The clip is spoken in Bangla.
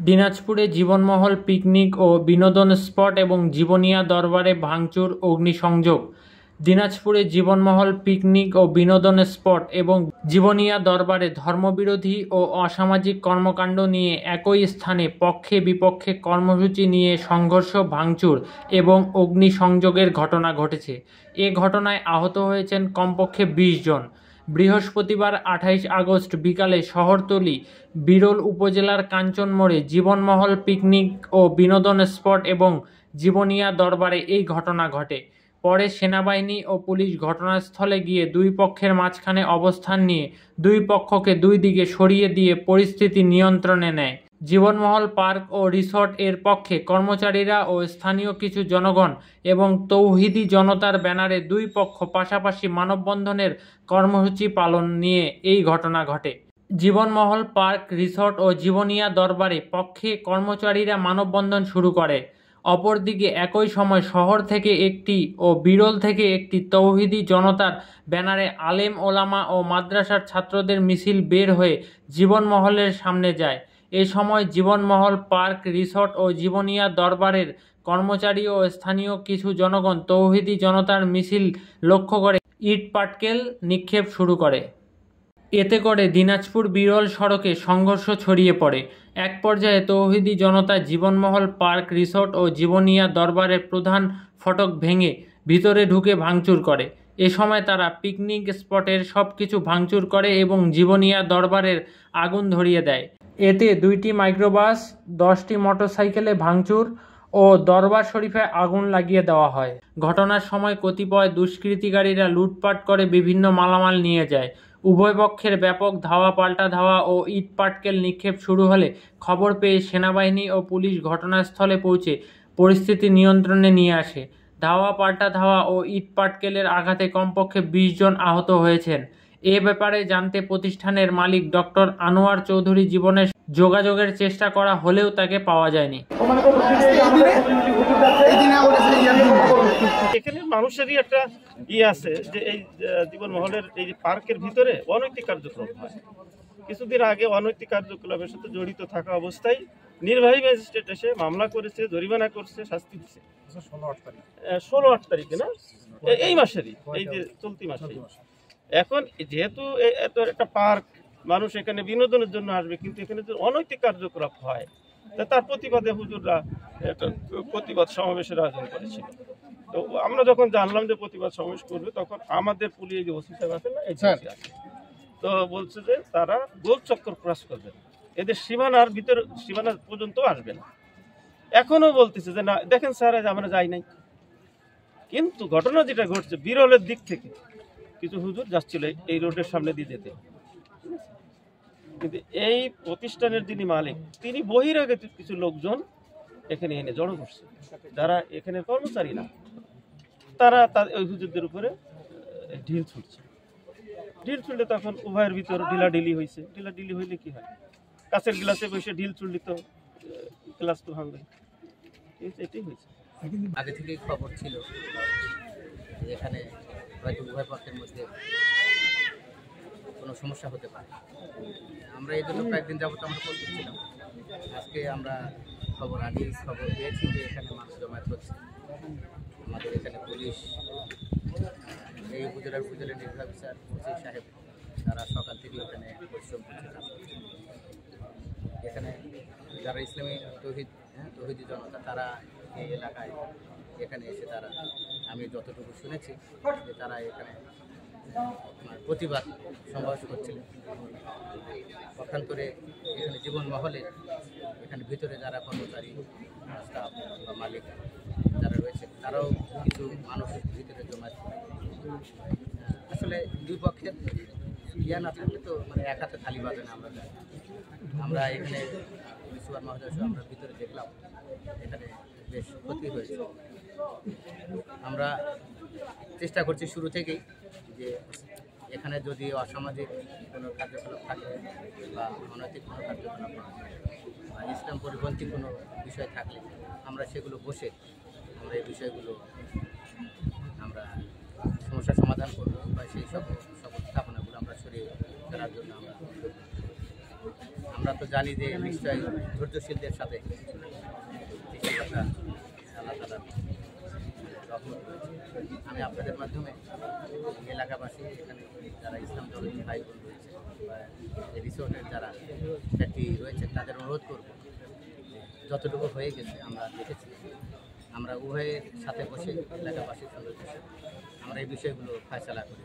দিনাজপুরে জীবনমহল পিকনিক ও বিনোদন স্পট এবং জীবনিয়া দরবারে ভাঙচুর, অগ্নিসংযোগ। দিনাজপুরে জীবনমহল পিকনিক ও বিনোদন স্পট এবং জীবনিয়া দরবারে ধর্মবিরোধী ও অসামাজিক কর্মকাণ্ড নিয়ে একই স্থানে পক্ষে বিপক্ষে কর্মসূচি নিয়ে সংঘর্ষ, ভাঙচুর এবং অগ্নিসংযোগের ঘটনা ঘটেছে। এ ঘটনায় আহত হয়েছেন কমপক্ষে 20 জন। বৃহস্পতিবার 28 আগস্ট বিকালে শহরতলি বিরল উপজেলার কাঞ্চন মোড়ে জীবনমহল পিকনিক ও বিনোদন স্পট এবং জীবনিয়া দরবারে এই ঘটনা ঘটে। পরে সেনাবাহিনী ও পুলিশ ঘটনাস্থলে গিয়ে দুই পক্ষের মাঝখানে অবস্থান নিয়ে দুই পক্ষকে দুই দিকে সরিয়ে দিয়ে পরিস্থিতি নিয়ন্ত্রণে নেয়। জীবনমহল পার্ক ও রিসর্ট এর পক্ষে কর্মচারীরা ও স্থানীয় কিছু জনগণ এবং তৌহিদি জনতার ব্যানারে দুই পক্ষ পাশাপাশি মানববন্ধনের কর্মসূচি পালন নিয়ে এই ঘটনা ঘটে। জীবনমহল পার্ক, রিসর্ট ও জীবনিয়া দরবারে পক্ষে কর্মচারীরা মানববন্ধন শুরু করে। অপরদিকে একই সময় শহর থেকে একটি ও বিরল থেকে একটি তৌহিদি জনতার ব্যানারে আলেম ওলামা ও মাদ্রাসার ছাত্রদের মিছিল বের হয়ে জীবনমহলের সামনে যায়। এ সময় জীবনমহল পার্ক, রিসর্ট ও জীবনিয়া দরবারের কর্মচারী ও স্থানীয় কিছু জনগণ তৌহিদি জনতার মিছিল লক্ষ্য করে ইট পাটকেল নিক্ষেপ শুরু করে। এতে করে দিনাজপুর বিরল সড়কে সংঘর্ষ ছড়িয়ে পড়ে। এক পর্যায়ে তৌহিদি জনতা জীবনমহল পার্ক, রিসর্ট ও জীবনিয়া দরবারের প্রধান ফটক ভেঙে ভিতরে ঢুকে ভাঙচুর করে। এ সময় তারা পিকনিক স্পটের সবকিছু ভাঙচুর করে এবং জীবনিয়া দরবারের আগুন ধরিয়ে দেয়। এতে 2টি মাইক্রোবাস, 10টি মোটরসাইকেলে ভাঙচুর ও দরবার শরীফে আগুন লাগিয়ে দেওয়া হয়। ঘটনার সময় কতিপয় দুষ্কৃতিকারীরা লুটপাট করে বিভিন্ন মালামাল নিয়ে যায়। উভয় পক্ষের ব্যাপক ধাওয়া পাল্টা ধাওয়া ও ইট পাটকেল নিক্ষেপ শুরু হলে খবর পেয়ে সেনাবাহিনী ও পুলিশ ঘটনাস্থলে পৌঁছে পরিস্থিতি নিয়ন্ত্রণে নিয়ে আসে। ধাওয়া পাল্টা ধাওয়া ও ইট পাটকেলের আঘাতে কমপক্ষে 20 জন আহত হয়েছেন। এ ব্যাপারে জানতে প্রতিষ্ঠানের মালিক ডক্টর আনোয়ার চৌধুরী জীবনের যোগাযোগের চেষ্টা করা হলেও তাকে পাওয়া যায়নি। এখানে মানুষেরই একটা আছে যে এই জীবনমহলের এই পার্কের ভিতরে অনৈতিক কার্যক্রম হয়। কিছুদিন আগে অনৈতিক কার্যকলাপের সাথে জড়িত থাকা অবস্থায় নির্বাহী ম্যাজিস্ট্রেট এসে মামলা করেছে, জরিমানা করছে, শাস্তি দিচ্ছে। 16-8 তারিখে না, এই মাসেরই, এই যে চলতি মাসে। এখন যেহেতু এত একটা পার্ক, মানুষ এখানে বিনোদনের জন্য আসবে, কিন্তু এখানে যে অনৈতিক কার্যকলাপ হয় তার প্রতিবাদে হুজুররা একটা প্রতিবাদ সমাবেশের আয়োজন করেছিল। তো আমরা যখন জানলাম যে প্রতিবাদ সমাবেশ করবে, তখন আমাদের পুলিশ যে ওসি সাহেব আছেন না, এজেন্সি আছে, তো বলছে যে তারা গোল চক্কর ক্রস করবে, এদের সীমানার ভিতর, সীমানা পর্যন্ত আসবে না। এখনো বলতেছে যে না, দেখেন স্যার, আমরা যাই নাই। কিন্তু ঘটনা যেটা ঘটছে, বিরলের দিক থেকে কিছু হুজুর যাচ্ছিল এই রোডের সামনে দিয়ে যেতে, কিন্তু এই প্রতিষ্ঠানের যিনি মালিক, তিনি বহিরাগত কিছু লোকজন এখানে এনে জড়ো করছে, যারা এখানে কর্মচারী না, তারা ওই হুজুরদের উপরে ঢিল ছুটছে। ঢিল ছুটলে তখন উভয়ের ভিতর ঢিলাঢিলি হয়েছে। ঢিলাঢিলি হইলে কি হয়, কাছের গ্লাসে বসে ঢিল ছুটলি তো গ্লাস তো ভাঙবে, এটাই হয়েছে। আগে থেকেই খবর ছিল এখানে হয়তো উভয় পক্ষের মধ্যে কোনো সমস্যা হতে পারে। আমরা এই জন্য কয়েকদিন যাবত আমরা বলতেছিলাম, আজকে আমরা খবর পেয়েছি যে এখানে মানুষ জমায়েত হচ্ছে। আমাদের এখানে পুলিশ, এই উপজেলার নির্বাহী অফিসার ওসি সাহেব, তারা সকাল থেকে এখানে পরিশ্রম করছে। এখানে যারা ইসলামী তৌহিদি জনতা, তারা এই এলাকায় এখানে এসে তারা, আমি যতটুকু শুনেছি যে তারা এখানে প্রতিবাদ সমাবেশ করছিলেন। পক্ষান্তরে এখানে জীবনমহলে এখানে ভিতরে যারা কর্মচারী, স্টাফ বা মালিক যারা রয়েছে, তারাও কিছু মানুষের ভিতরে জমায়েত করে। আসলে দুই পক্ষের ইয়া না থাকলে তো মানে এক হাতে খালি বাজে না। আমরা এখানে সুপার মহোদয় আমরা ভিতরে দেখলাম, এখানে বেশ ক্ষতি হয়েছে। আমরা চেষ্টা করছি শুরু থেকেই যে এখানে যদি অসামাজিক কোনো কার্যকলাপ থাকে বা অনৈতিক কোনো কার্যকলাপ বা ইসলাম পরিপন্থী কোনো বিষয় থাকলে আমরা সেগুলো বসে আমরা এই বিষয়গুলো আমরা সমস্যার সমাধান করব বা সেই সব স্থাপনাগুলো আমরা সরিয়ে ফেলার জন্য আমরা আমরা তো জানি যে নিশ্চয়ই ধৈর্যশীলদের সাথে একটা আল্লাহ তাআলার রহমত রয়েছে। আমি আপনাদের মাধ্যমে এলাকাবাসী, এখানে যারা ইসলাম ধর্মী ভাই বোন রয়েছে বা এই রিসোর্টের যারা ব্যক্তি রয়েছে তাদের অনুরোধ করব, যতটুকু হয়ে গেছে আমরা দেখেছি, আমরা উভয়ের সাথে বসে এলাকাবাসীর সঙ্গে বসে আমরা এই বিষয়গুলো ফয়সালা করি।